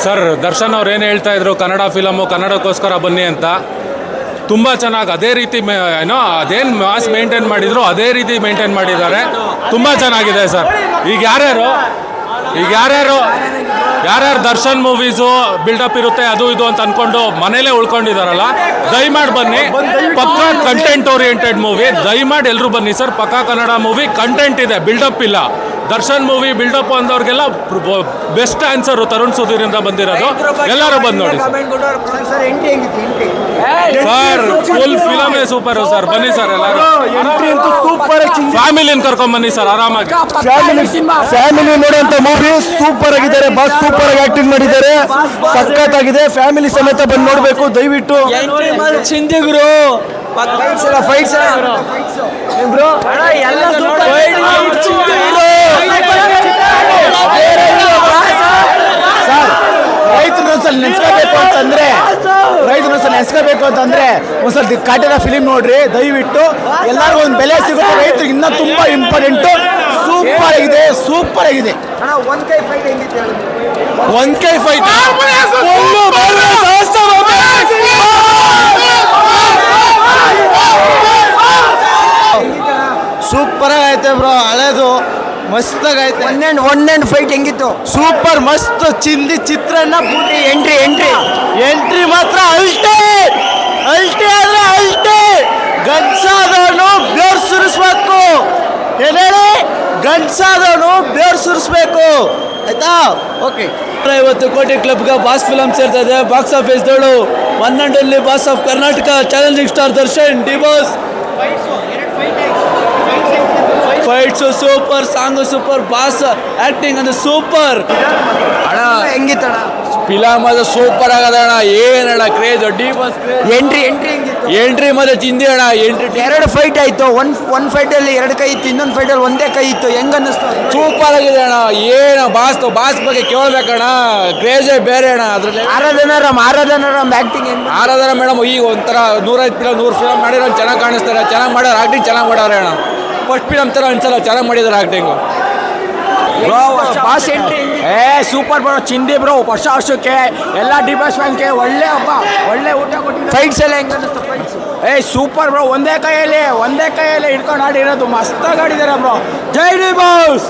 Sir Darshan ಅವ್ರು ಏನು ಹೇಳ್ತಾ ಇದ್ರು, ಕನ್ನಡ ಫಿಲಮು ಕನ್ನಡಕ್ಕೋಸ್ಕರ ಬನ್ನಿ ಅಂತ. ತುಂಬ ಚೆನ್ನಾಗಿ ಅದೇ ರೀತಿ ಏನೋ ಅದೇನು ಮಾಸ್ ಮೇಂಟೈನ್ ಮಾಡಿದ್ರು ಅದೇ ರೀತಿ ಮೇಂಟೈನ್ ಮಾಡಿದ್ದಾರೆ. ತುಂಬ ಚೆನ್ನಾಗಿದೆ ಸರ್. ಈಗ ಯಾರ್ಯಾರು ದರ್ಶನ್ ಮೂವೀಸು ಬಿಲ್ಡಪ್ ಇರುತ್ತೆ ಅದು ಇದು ಅಂತ ಅಂದ್ಕೊಂಡು ಮನೇಲೇ ಉಳ್ಕೊಂಡಿದ್ದಾರಲ್ಲ, ದಯಮಾಡಿ ಬನ್ನಿ. ಪಕ್ಕಾ ಕಂಟೆಂಟ್ ಓರಿಯೆಂಟೆಡ್ ಮೂವಿ, ದಯಮಾಡಿ ಎಲ್ಲರೂ ಬನ್ನಿ ಸರ್. ಪಕ್ಕಾ ಕನ್ನಡ ಮೂವಿ, ಕಂಟೆಂಟ್ ಇದೆ, ಬಿಲ್ಡಪ್ ಇಲ್ಲ. ದರ್ಶನ್ ಮೂವಿ ಬಿಲ್ಡಪ್ ಅಂದವ್ರಿಗೆಲ್ಲ ಬೆಸ್ಟ್ ಆನ್ಸರು ತರುಣ್ ಸುಧೀರಿಂದ ಬಂದಿರೋದು. ಎಲ್ಲರೂ ಬಂದು ನೋಡಿ ಸರ್. ಫುಲ್ ಫಿಲಮೇ ಸೂಪರ್ ಸರ್. ಬನ್ನಿ ಸರ್ ಎಲ್ಲರೂ, ಫ್ಯಾಮಿಲಿನ ಕರ್ಕೊಂಡ್ ಬನ್ನಿ ಸರ್ ಆರಾಮಾಗಿ. ಫ್ಯಾಮಿಲಿ ನೋಡುವಂತ ಮೂವಿ ಸೂಪರ್ ಆಗಿದ್ದಾರೆ. ಬಾಸ್ ಸೂಪರ್ ಆಗಿ ಆಕ್ಟಿಂಗ್ ಮಾಡಿದ್ದಾರೆ, ಸಖತ್ತಾಗಿದೆ. ಫ್ಯಾಮಿಲಿ ಸಮೇತ ಬಂದು ನೋಡ್ಬೇಕು ದಯವಿಟ್ಟು. ಚಿಂದಿಗುರು ಫೈಟ್ಸ್ ರೈತರನ್ನೊಂದ್ಸಲ ನೆನೆಸ್ಕೋಬೇಕು ಅಂತಂದ್ರೆ ಒಂದ್ಸಲ ಕಾಟೇರ ಫಿಲಿಮ್ ನೋಡ್ರಿ ದಯವಿಟ್ಟು. ಎಲ್ಲರಿಗೂ ಒಂದು ಬೆಲೆ ಸಿಗುತ್ತೆ. ರೈತರಿಗೆ ಇನ್ನೂ ತುಂಬಾ ಇಂಪಾರ್ಟೆಂಟು. ಸೂಪರ್ ಆಗಿದೆ. ಒನ್ ಕೈ ಫೈಟ್ ಸೂಪರ್ ಆಗೈತೆ ಬ್ರೋ. ಹಳೇದು ಮಸ್ತಾಗೈತೆ. ಒನ್ ಅಂಡ್ ಫೈಟ್ ಹೆಂಗಿತ್ತು? ಸೂಪರ್ ಮಸ್ತ್. ಚಿಂದಿ ಚಿತ್ರಾನ್ನ ಎಂಟ್ರಿ ಮಾತ್ರ ಅಲ್ಟೇ ಆದ್ರೆ ಅಲ್ಟೇ. ಗನ್ಸಾದವನು ಬೇರ್ ಸುರಿಸ್ಬೇಕು. ಏನೇಳಿ ಗನ್ಸಾದವನು ಬೇರ್ ಸುರಿಸ್ಬೇಕು. ಆಯ್ತಾ? ಓಕೆ. 50 ಕೋಟಿ ಕ್ಲಬ್ಗೆ ಬಾಸ್ ಫಿಲಮ್ ಸೇರ್ತಾ ಇದೆ. ಬಾಕ್ಸ್ ಆಫೀಸ್ ದೋಳು 1 boss of Karnataka challenging star Darshan D boss. Fights super, song super, boss acting ಅಂದ್ರೆ ಸೂಪರ್. ಹೆಂಗಿತ್ತಣ್ಣ ಫಿಲಮ್ ಅದು ಸೂಪರ್ ಆಗದ ಅಣ್ಣ. ಏನಣ್ಣ ಕ್ರೇಜ್ ಡಿ ಬಾಸ್ ಎಂಟ್ರಿ ಮತ್ತೆ ಚಿಂದಿ ಅಣ್ಣ. ಎರಡು ಫೈಟ್ ಆಯ್ತು. ಒನ್ ಫೈಟ್ ಅಲ್ಲಿ 2 ಕೈ ಇತ್ತು, ಇನ್ನೊಂದು ಫೈಟ್ ಅಲ್ಲಿ 1 ಕೈ ಇತ್ತು. ಹೆಂಗ ಅನ್ನಿಸ್ತು? ಸೂಪರ್ ಆಗಿದೆ ಅಣ್ಣ. ಏನ ಬಾಸ್ ಬಗ್ಗೆ ಕೇಳ್ಬೇಕಣ್ಣ, ಕ್ರೇಜೇ ಬೇರೆ ಅಣ್ಣ. ಅದ್ರಲ್ಲಿ ಆರಾಧನರಾಮ್ ಆಕ್ಟಿಂಗ್ ಆರಾಧನಾ ಮೇಡಮ್ ಈಗ ಒಂಥರ 100 ಫಿಲಮ್ ಮಾಡಿರೋ ಚೆನ್ನಾಗಿ ಕಾಣಿಸ್ತಾರೆ. ಚೆನ್ನಾಗಿ ಮಾಡ್ಯಾರ, ಆಕ್ಟಿಂಗ್ ಚೆನ್ನಾಗಿ ಮಾಡ್ಯಾರ ಅಣ್ಣ. ಫಸ್ಟ್ ಫಿಲಮ್ ಥರ ಅನ್ಸಲ್ಲ, ಚೆನ್ನಾಗಿ ಮಾಡಿದಾರೆ acting. Boss entry super bro. ಚಿಂದಿ ಬ್ರೋ ವರ್ಷಕ್ಕೆ ಎಲ್ಲ ಡಿ ಬಾಸ್ ಫ್ಯಾನ್ಗೆ ಒಳ್ಳೆ ಊಟ ಕೊಟ್ಟಿದ್ದಾರೆ. ಫೈಟ್ಸ್ ಎಲ್ಲ ಹೆಂಗ ಅನ್ನಿಸ್ತು? Fights super bro. ಒಂದೇ ಕೈಯಲ್ಲಿ ಹಿಡ್ಕೊಂಡು ಆಡಿರೋದು ಮಸ್ತಾಗಿ ಆಡಿದ್ದಾರೆ ಬ್ರೋ. ಜೈ ಡಿ ಬಾಸ್.